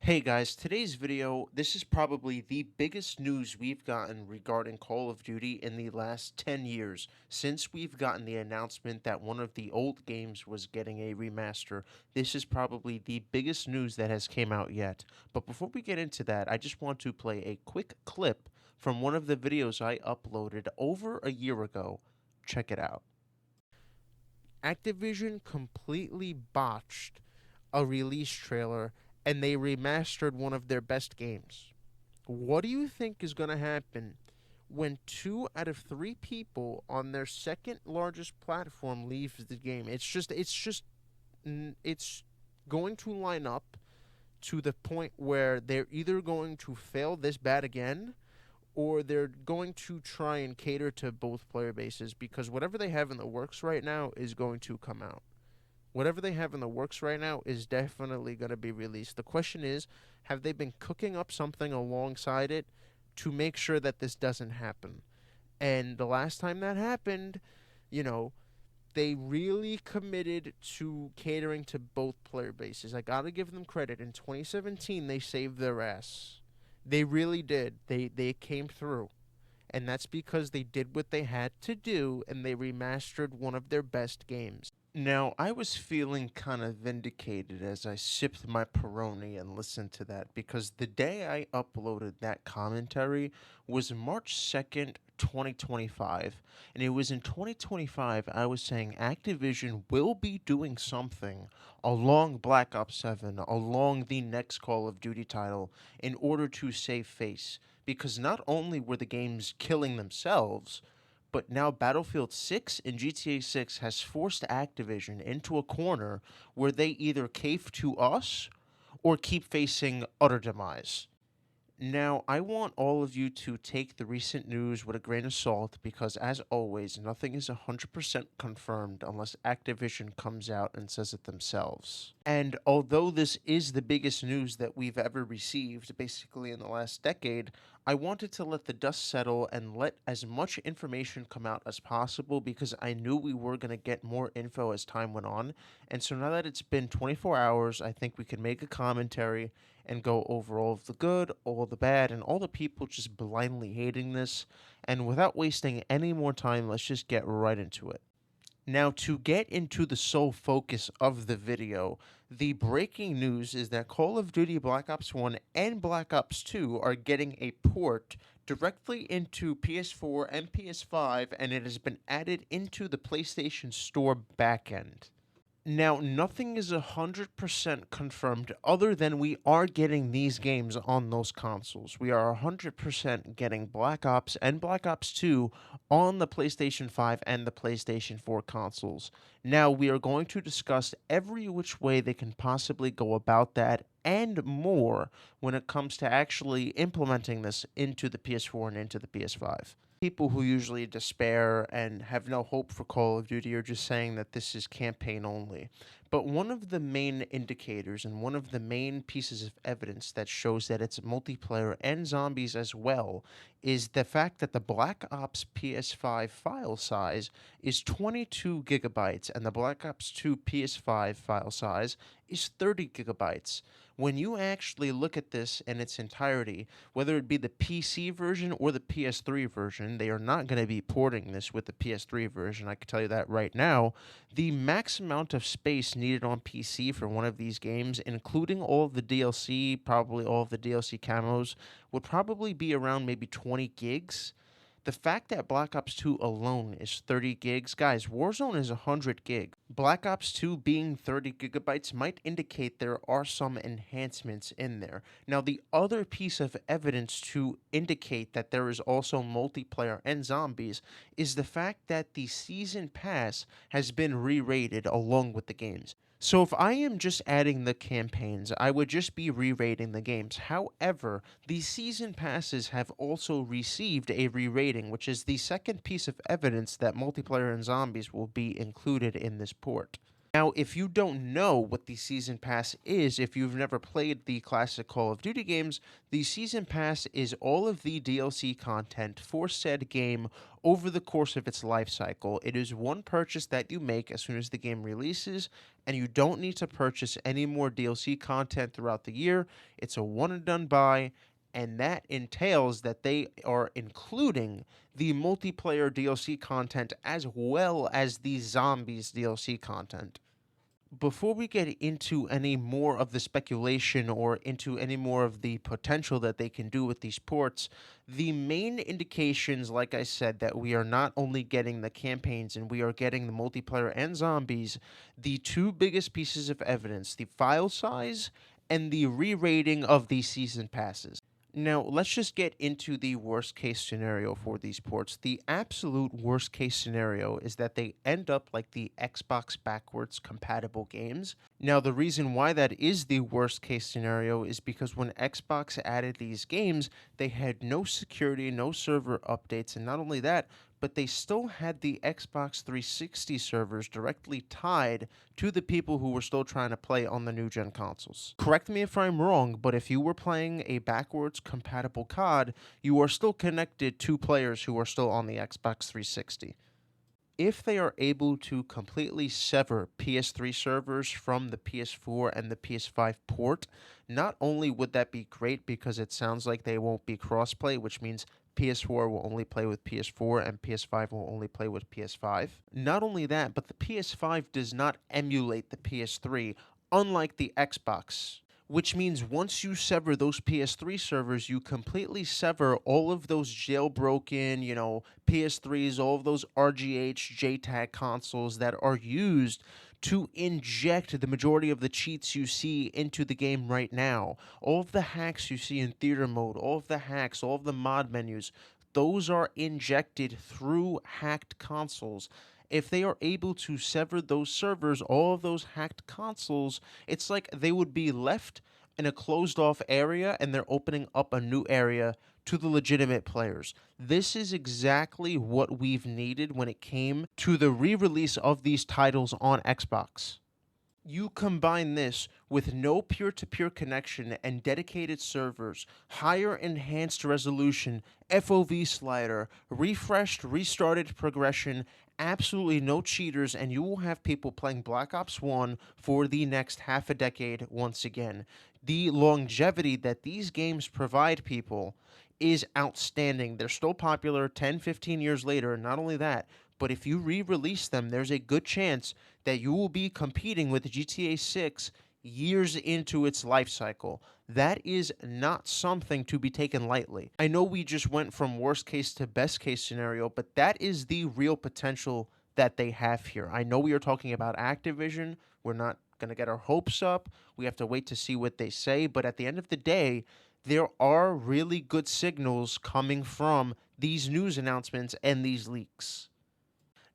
Hey guys, today's video, this is probably the biggest news we've gotten regarding Call of Duty in the last 10 years, since we've gotten the announcement that one of the old games was getting a remaster. This is probably the biggest news that has came out yet. But before we get into that, I just want to play a quick clip from one of the videos I uploaded over a year ago. Check it out. Activision completely botched a release trailer and they remastered one of their best games. What do you think is going to happen when 2 out of 3 people on their second largest platform leave the game? It's going to line up to the point where they're either going to fail this bad again or they're going to try and cater to both player bases, because whatever they have in the works right now is going to come out. Whatever they have in the works right now is definitely going to be released. The question is, have they been cooking up something alongside it to make sure that this doesn't happen? And the last time that happened, you know, they really committed to catering to both player bases. I got to give them credit. In 2017, they saved their ass. They really did. They came through. And that's because they did what they had to do and they remastered one of their best games. Now, I was feeling kind of vindicated as I sipped my Peroni and listened to that, because the day I uploaded that commentary was March 2nd, 2025. And it was in 2025 I was saying Activision will be doing something along Black Ops 7, along the next Call of Duty title, in order to save face. Because not only were the games killing themselves, but now Battlefield 6 and GTA 6 has forced Activision into a corner where they either cave to us or keep facing utter demise. Now, I want all of you to take the recent news with a grain of salt, because, as always, nothing is 100% confirmed unless Activision comes out and says it themselves. And although this is the biggest news that we've ever received, basically in the last decade, I wanted to let the dust settle and let as much information come out as possible, because I knew we were going to get more info as time went on. And so now that it's been 24 hours, I think we can make a commentary and go over all of the good, all the bad, and all the people just blindly hating this. And without wasting any more time, let's just get right into it. Now, to get into the sole focus of the video, the breaking news is that Call of Duty Black Ops 1 and Black Ops 2 are getting a port directly into PS4 and PS5, and it has been added into the PlayStation Store backend. Now, nothing is 100% confirmed other than we are getting these games on those consoles. We are 100% getting Black Ops and Black Ops 2 on the PlayStation 5 and the PlayStation 4 consoles. Now, we are going to discuss every which way they can possibly go about that and more when it comes to actually implementing this into the PS4 and into the PS5. People who usually despair and have no hope for Call of Duty are just saying that this is campaign only. But one of the main indicators and one of the main pieces of evidence that shows that it's multiplayer and zombies as well is the fact that the Black Ops PS5 file size is 22 gigabytes and the Black Ops 2 PS5 file size is 30 gigabytes. When you actually look at this in its entirety, whether it be the PC version or the PS3 version, they are not going to be porting this with the PS3 version, I can tell you that right now. The max amount of space needed on PC for one of these games, including all of the DLC, probably all of the DLC camos, would probably be around maybe 20 gigs. The fact that Black Ops 2 alone is 30 gigs, guys, Warzone is 100 gig. Black Ops 2 being 30 gigabytes might indicate there are some enhancements in there. Now, the other piece of evidence to indicate that there is also multiplayer and zombies is the fact that the Season Pass has been re-rated along with the games. So if I am just adding the campaigns, I would just be re-rating the games. However, the season passes have also received a re-rating, which is the second piece of evidence that multiplayer and zombies will be included in this port. Now, if you don't know what the Season Pass is, if you've never played the classic Call of Duty games, the Season Pass is all of the DLC content for said game over the course of its life cycle. It is one purchase that you make as soon as the game releases, and you don't need to purchase any more DLC content throughout the year. It's a one-and-done buy, and that entails that they are including the multiplayer DLC content as well as the Zombies DLC content. Before we get into any more of the speculation or into any more of the potential that they can do with these ports, the main indications, like I said, that we are not only getting the campaigns and we are getting the multiplayer and zombies, the two biggest pieces of evidence, the file size and the re-rating of the season passes. Now, let's just get into the worst case scenario for these ports. The absolute worst case scenario is that they end up like the Xbox backwards compatible games. Now, the reason why that is the worst case scenario is because when Xbox added these games, they had no security, no server updates, and not only that, but they still had the Xbox 360 servers directly tied to the people who were still trying to play on the new-gen consoles. Correct me if I'm wrong, but if you were playing a backwards compatible COD, you are still connected to players who are still on the Xbox 360. If they are able to completely sever PS3 servers from the PS4 and the PS5 port, not only would that be great because it sounds like they won't be crossplay, which means PS4 will only play with PS4 and PS5 will only play with PS5. Not only that, but the PS5 does not emulate the PS3, unlike the Xbox. Which means once you sever those PS3 servers, you completely sever all of those jailbroken, PS3s, all of those RGH, JTAG consoles that are used to inject the majority of the cheats you see into the game right now. All of the hacks you see in theater mode, all of the hacks, all of the mod menus, those are injected through hacked consoles. If they are able to sever those servers, all of those hacked consoles, it's like they would be left in a closed off area and they're opening up a new area to the legitimate players. This is exactly what we've needed when it came to the re-release of these titles on Xbox. You combine this with no peer-to-peer connection and dedicated servers, higher enhanced resolution, FOV slider, refreshed, restarted progression, absolutely no cheaters, and you will have people playing Black Ops 1 for the next half a decade once again. The longevity that these games provide people is outstanding. They're still popular 10, 15 years later. Not only that, but if you re-release them, there's a good chance that you will be competing with GTA 6 years into its life cycle. That is not something to be taken lightly. I know we just went from worst case to best case scenario, but that is the real potential that they have here. I know we are talking about Activision. We're not going to get our hopes up. We have to wait to see what they say, but at the end of the day, there are really good signals coming from these news announcements and these leaks.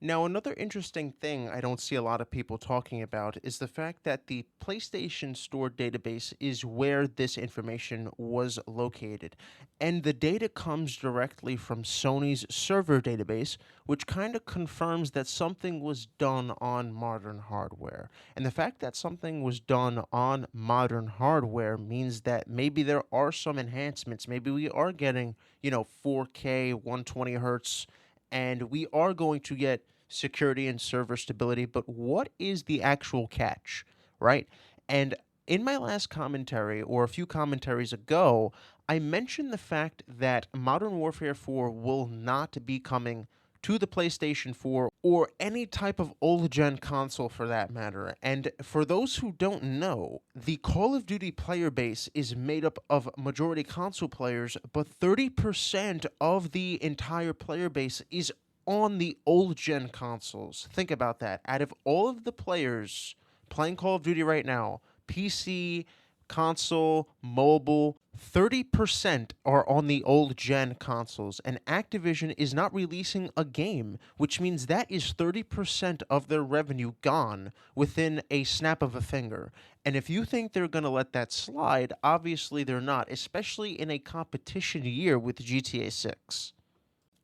Now, another interesting thing I don't see a lot of people talking about is the fact that the PlayStation Store database is where this information was located. And the data comes directly from Sony's server database, which kind of confirms that something was done on modern hardware. And the fact that something was done on modern hardware means that maybe there are some enhancements. Maybe we are getting, 4K, 120 hertz, and we are going to get security and server stability, but what is the actual catch, right? And in my last commentary, or a few commentaries ago, I mentioned the fact that Modern Warfare 4 will not be coming to the PlayStation 4 or any type of old-gen console for that matter. And for those who don't know, the Call of Duty player base is made up of majority console players, but 30% of the entire player base is on the old-gen consoles. Think about that. Out of all of the players playing Call of Duty right now, PC, console, mobile, 30% are on the old-gen consoles, and Activision is not releasing a game, which means that is 30% of their revenue gone within a snap of a finger. And if you think they're going to let that slide, obviously they're not, especially in a competition year with GTA 6.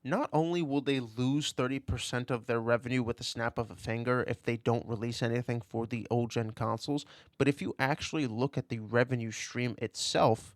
not only will they lose 30% of their revenue with the snap of a finger if they don't release anything for the old-gen consoles, but if you actually look at the revenue stream itself,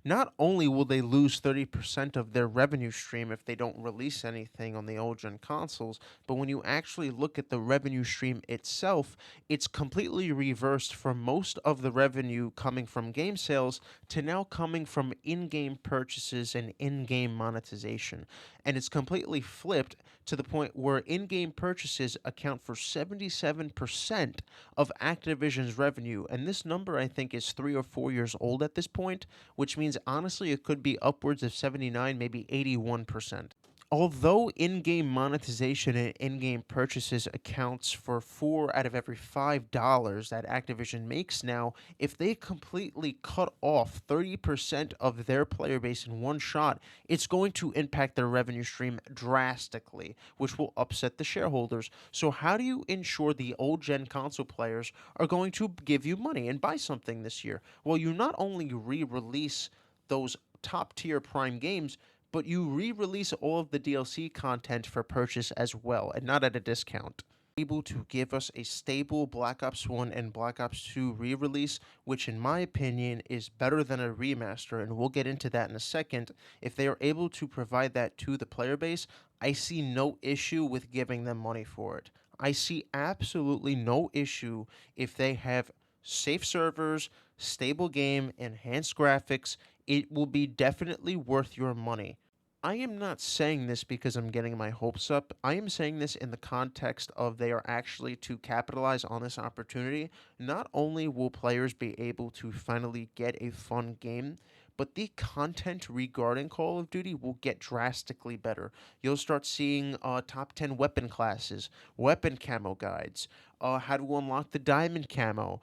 not only will they lose 30% of their revenue stream if they don't release anything on the old-gen consoles, but when you actually look at the revenue stream itself, it's completely reversed from most of the revenue coming from game sales to now coming from in-game purchases and in-game monetization. And it's completely flipped to the point where in-game purchases account for 77% of Activision's revenue, and this number I think is 3 or 4 years old at this point, which means honestly it could be upwards of 79, maybe 81%. Although in-game monetization and in-game purchases accounts for 4 out of every $5 that Activision makes now, if they completely cut off 30% of their player base in one shot, it's going to impact their revenue stream drastically, which will upset the shareholders. So how do you ensure the old-gen console players are going to give you money and buy something this year? Well, you not only re-release those top-tier prime games, but you re-release all of the DLC content for purchase as well, and not at a discount. Able to give us a stable Black Ops 1 and Black Ops 2 re-release, which in my opinion is better than a remaster, and we'll get into that in a second. If they are able to provide that to the player base, I see no issue with giving them money for it. I see absolutely no issue if they have safe servers, stable game, enhanced graphics. It will be definitely worth your money. I am not saying this because I'm getting my hopes up. I am saying this in the context of they are actually to capitalize on this opportunity. Not only will players be able to finally get a fun game, but the content regarding Call of Duty will get drastically better. You'll start seeing top 10 weapon classes, weapon camo guides, how to unlock the diamond camo,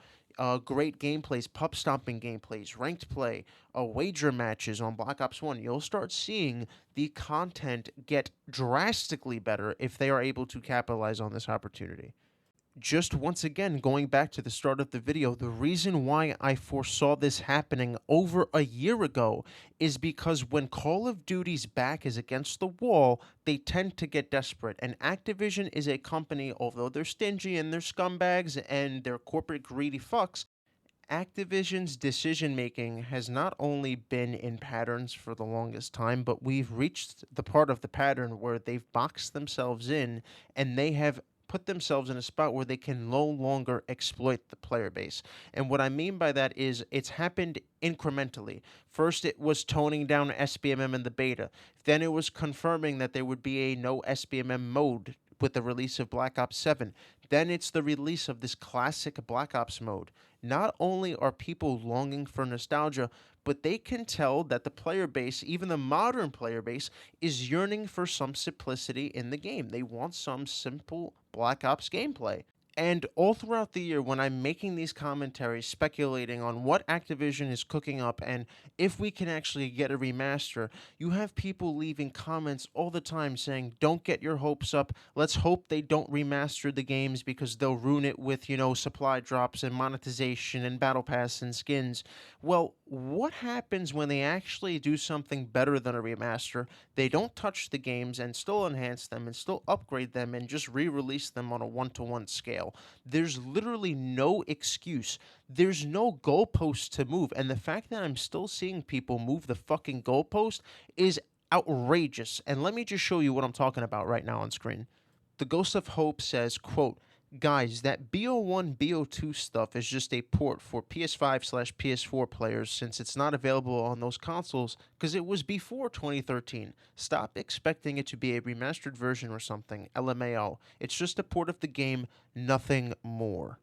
great gameplays, pub stomping gameplays, ranked play, wager matches on Black Ops 1. You'll start seeing the content get drastically better if they are able to capitalize on this opportunity. Just once again, going back to the start of the video, the reason why I foresaw this happening over a year ago is because when Call of Duty's back is against the wall, they tend to get desperate. And Activision is a company, although they're stingy and they're scumbags and they're corporate greedy fucks, Activision's decision-making has not only been in patterns for the longest time, but we've reached the part of the pattern where they've boxed themselves in and they have put themselves in a spot where they can no longer exploit the player base. And what I mean by that is it's happened incrementally. First, it was toning down SBMM in the beta. Then it was confirming that there would be a no SBMM mode with the release of Black Ops 7. Then it's the release of this classic Black Ops mode. Not only are people longing for nostalgia, but they can tell that the player base, even the modern player base, is yearning for some simplicity in the game. They want some simple Black Ops gameplay. And all throughout the year, when I'm making these commentaries speculating on what Activision is cooking up and if we can actually get a remaster, you have people leaving comments all the time saying, don't get your hopes up. Let's hope they don't remaster the games because they'll ruin it with, supply drops and monetization and battle pass and skins. Well, what happens when they actually do something better than a remaster? They don't touch the games and still enhance them and still upgrade them and just re-release them on a one-to-one scale. There's literally no excuse. There's no goalpost to move. And the fact that I'm still seeing people move the fucking goalpost is outrageous. And let me just show you what I'm talking about right now on screen. The Ghost of Hope says, quote, guys, that BO1, BO2 stuff is just a port for PS5/PS4 players since it's not available on those consoles because it was before 2013. Stop expecting it to be a remastered version or something, LMAO. It's just a port of the game, nothing more.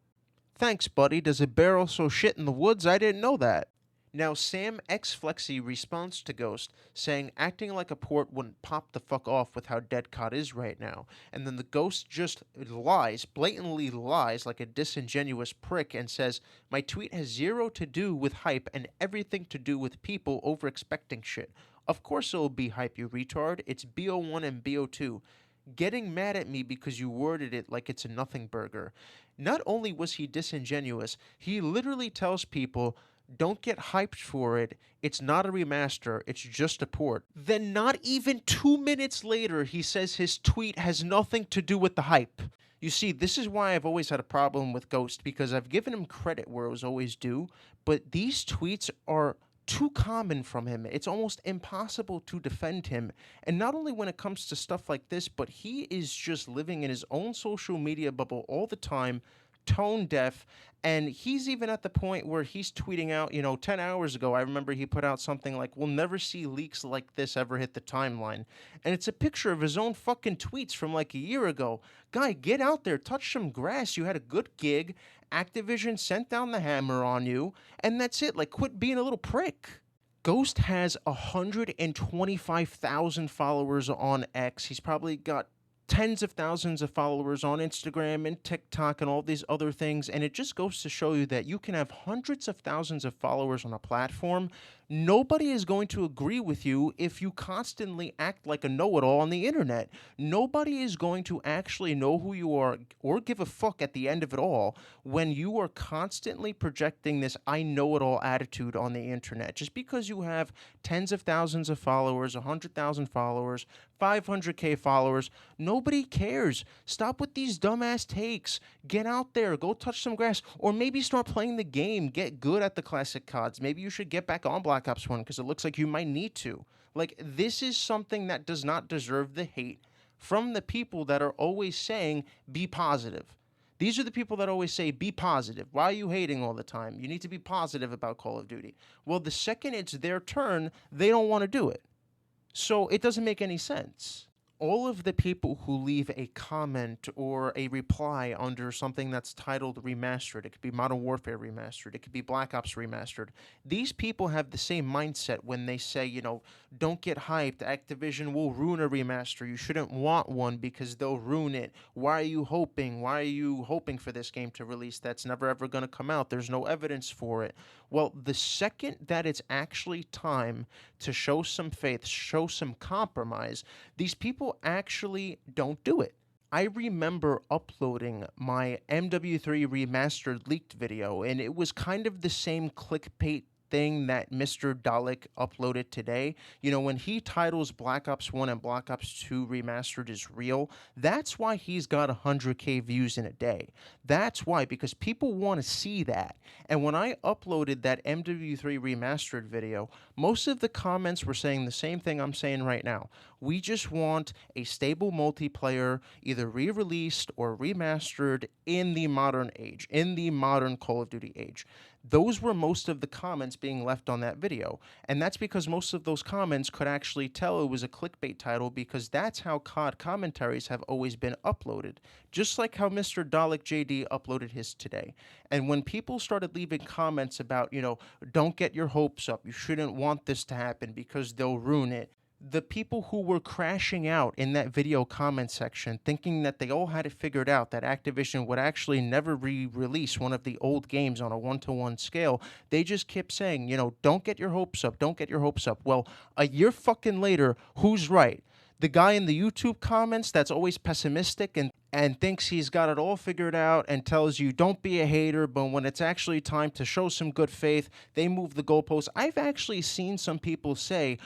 Thanks, buddy. Does a barrel so shit in the woods? I didn't know that. Now, Sam X Flexi responds to Ghost, saying acting like a port wouldn't pop the fuck off with how dead COD is right now. And then the Ghost just lies, blatantly lies like a disingenuous prick and says, my tweet has zero to do with hype and everything to do with people over-expecting shit. Of course it'll be hype, you retard. It's BO1 and BO2. Getting mad at me because you worded it like it's a nothing burger. Not only was he disingenuous, he literally tells people, Don't get hyped for it. It's not a remaster. It's just a port. Then not even 2 minutes later, he says his tweet has nothing to do with the hype. You see, this is why I've always had a problem with Ghost, because I've given him credit where it was always due, but these tweets are too common from him. It's almost impossible to defend him. And not only when it comes to stuff like this, but he is just living in his own social media bubble all the time, tone deaf, and he's even at the point where he's tweeting out, 10 hours ago, I remember he put out something like, "We'll never see leaks like this ever hit the timeline." And it's a picture of his own fucking tweets from like a year ago. Guy, get out there, touch some grass. You had a good gig. Activision sent down the hammer on you, and that's it. Like, quit being a little prick. Ghost has 125,000 followers on X. He's probably got tens of thousands of followers on Instagram and TikTok and all these other things, and it just goes to show you that you can have hundreds of thousands of followers on a platform. Nobody is going to agree with you if you constantly act like a know-it-all on the internet. Nobody is going to actually know who you are or give a fuck at the end of it all when you are constantly projecting this I know-it-all attitude on the internet. Just because you have tens of thousands of followers, 100,000 followers, 500K followers, nobody cares. Stop with these dumbass takes. Get out there, go touch some grass, or maybe start playing the game. Get good at the classic CODs. Maybe you should get back on Black Ops 1 because it looks like you might need to. Like, this is something that does not deserve the hate from the people that are always saying, be positive. These are the people that always say, be positive. Why are you hating all the time? You need to be positive about Call of Duty. Well, the second it's their turn, they don't want to do it. So it doesn't make any sense. All of the people who leave a comment or a reply under something that's titled Remastered, it could be Modern Warfare Remastered, it could be Black Ops Remastered, these people have the same mindset when they say, don't get hyped, Activision will ruin a remaster, you shouldn't want one because they'll ruin it. Why are you hoping? Why are you hoping for this game to release that's never ever going to come out? There's no evidence for it. Well, the second that it's actually time to show some faith, show some compromise, these people actually don't do it. I remember uploading my MW3 Remastered leaked video, and it was kind of the same clickbait thing that Mr. 𝙃𝘼𝐻𝐿𝐼𝐻𝐿 uploaded today. When he titles Black Ops 1 and Black Ops 2 Remastered is real, that's why he's got 100K views in a day. That's why, because people want to see that. And when I uploaded that MW3 Remastered video, most of the comments were saying the same thing I'm saying right now. We just want a stable multiplayer, either re-released or remastered in the modern age, in the modern Call of Duty age. Those were most of the comments being left on that video. And that's because most of those comments could actually tell it was a clickbait title, because that's how COD commentaries have always been uploaded. Just like how Mr. 𝙃𝘼𝐻𝐿𝐼𝐻 uploaded his today. And when people started leaving comments about, don't get your hopes up, you shouldn't want this to happen because they'll ruin it, the people who were crashing out in that video comment section, thinking that they all had it figured out, that Activision would actually never re-release one of the old games on a 1-to-1 scale, they just kept saying, don't get your hopes up, don't get your hopes up. Well, a year fucking later, who's right? The guy in the YouTube comments that's always pessimistic and thinks he's got it all figured out and tells you don't be a hater, but when it's actually time to show some good faith, they move the goalposts. I've actually seen some people say,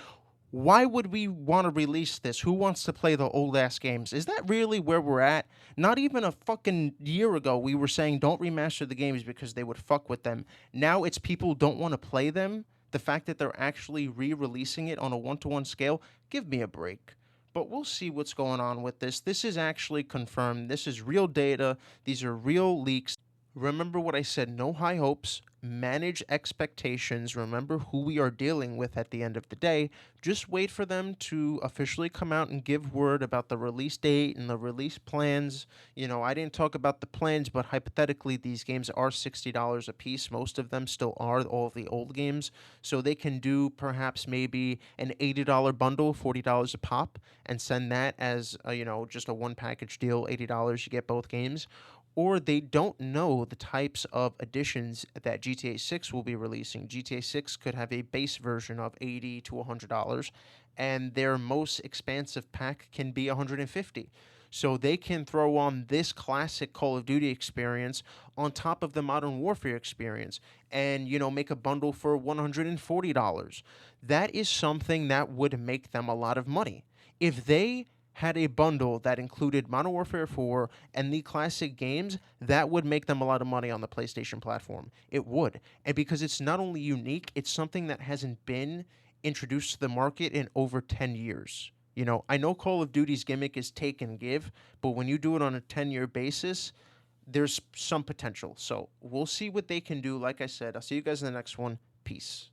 why would we want to release this? Who wants to play the old-ass games? Is that really where we're at? Not even a fucking year ago, we were saying don't remaster the games because they would fuck with them. Now it's people don't want to play them. The fact that they're actually re-releasing it on a 1-to-1 scale, give me a break. But we'll see what's going on with this. This is actually confirmed. This is real data. These are real leaks. Remember what I said, no high hopes, manage expectations, remember who we are dealing with at the end of the day. Just wait for them to officially come out and give word about the release date and the release plans. I didn't talk about the plans, but hypothetically, these games are $60 a piece. Most of them still are, all of the old games. So they can do perhaps maybe an $80 bundle, $40 a pop, and send that as, just a one package deal, $80, you get both games. Or they don't know the types of additions that GTA 6 will be releasing. GTA 6 could have a base version of $80 to $100, and their most expansive pack can be $150. So they can throw on this classic Call of Duty experience on top of the Modern Warfare experience and, make a bundle for $140. That is something that would make them a lot of money. If they had a bundle that included Modern Warfare 4 and the classic games, that would make them a lot of money on the PlayStation platform. It would. And because it's not only unique, it's something that hasn't been introduced to the market in over 10 years. I know Call of Duty's gimmick is take and give, but when you do it on a 10-year basis, there's some potential. So we'll see what they can do. Like I said, I'll see you guys in the next one. Peace.